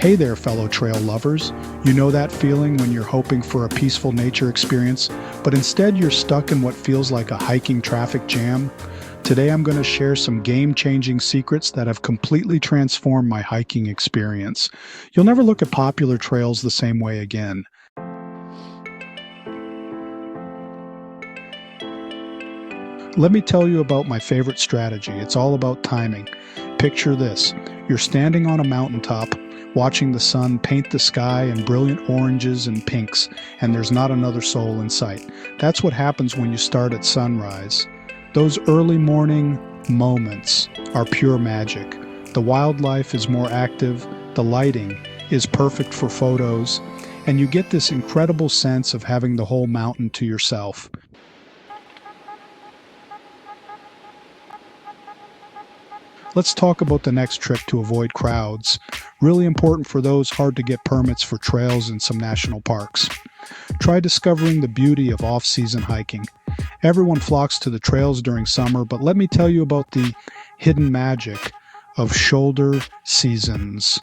Hey there, fellow trail lovers. You know that feeling when you're hoping for a peaceful nature experience, but instead you're stuck in what feels like a hiking traffic jam? Today I'm going to share some game-changing secrets that have completely transformed my hiking experience. You'll never look at popular trails the same way again. Let me tell you about my favorite strategy. It's all about timing. Picture this. You're standing on a mountaintop, watching the sun paint the sky in brilliant oranges and pinks, and there's not another soul in sight. That's what happens when you start at sunrise. Those early morning moments are pure magic. The wildlife is more active, the lighting is perfect for photos, and you get this incredible sense of having the whole mountain to yourself. Let's talk about the next trick to avoid crowds. Really important for those hard to get permits for trails in some national parks. Try discovering the beauty of off-season hiking. Everyone flocks to the trails during summer, but let me tell you about the hidden magic of shoulder seasons.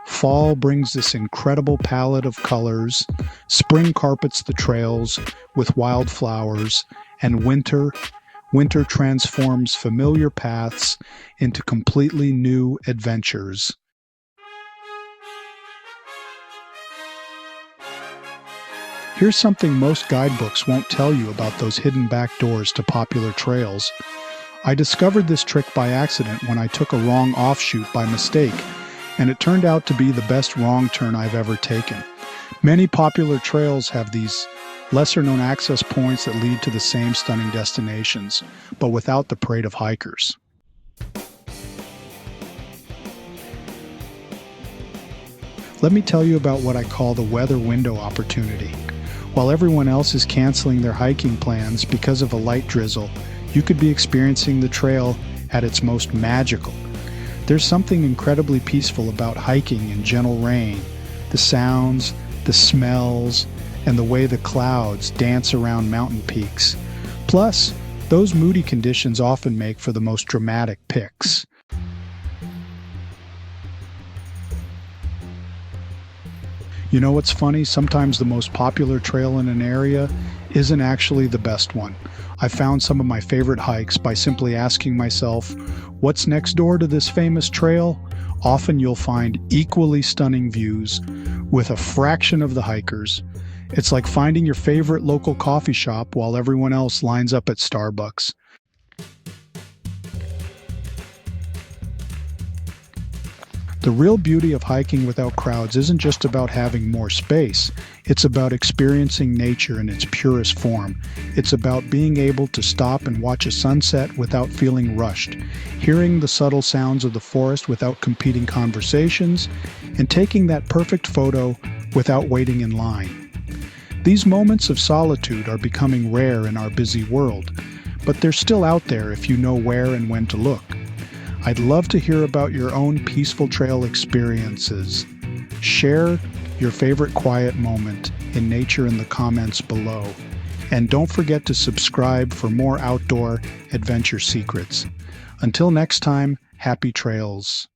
Fall brings this incredible palette of colors, spring carpets the trails with wildflowers, and winter transforms familiar paths into completely new adventures. Here's something most guidebooks won't tell you about those hidden back doors to popular trails. I discovered this trick by accident when I took a wrong offshoot by mistake, and it turned out to be the best wrong turn I've ever taken. Many popular trails have these lesser-known access points that lead to the same stunning destinations, but without the parade of hikers. Let me tell you about what I call the weather window opportunity. While everyone else is canceling their hiking plans because of a light drizzle, you could be experiencing the trail at its most magical. There's something incredibly peaceful about hiking in gentle rain. The sounds, the smells, and the way the clouds dance around mountain peaks. Plus, those moody conditions often make for the most dramatic pics. You know what's funny? Sometimes the most popular trail in an area isn't actually the best one. I found some of my favorite hikes by simply asking myself, what's next door to this famous trail? Often you'll find equally stunning views with a fraction of the hikers. It's like finding your favorite local coffee shop while everyone else lines up at Starbucks. The real beauty of hiking without crowds isn't just about having more space. It's about experiencing nature in its purest form. It's about being able to stop and watch a sunset without feeling rushed, hearing the subtle sounds of the forest without competing conversations, and taking that perfect photo without waiting in line. These moments of solitude are becoming rare in our busy world, but they're still out there if you know where and when to look. I'd love to hear about your own peaceful trail experiences. Share your favorite quiet moment in nature in the comments below. And don't forget to subscribe for more outdoor adventure secrets. Until next time, happy trails.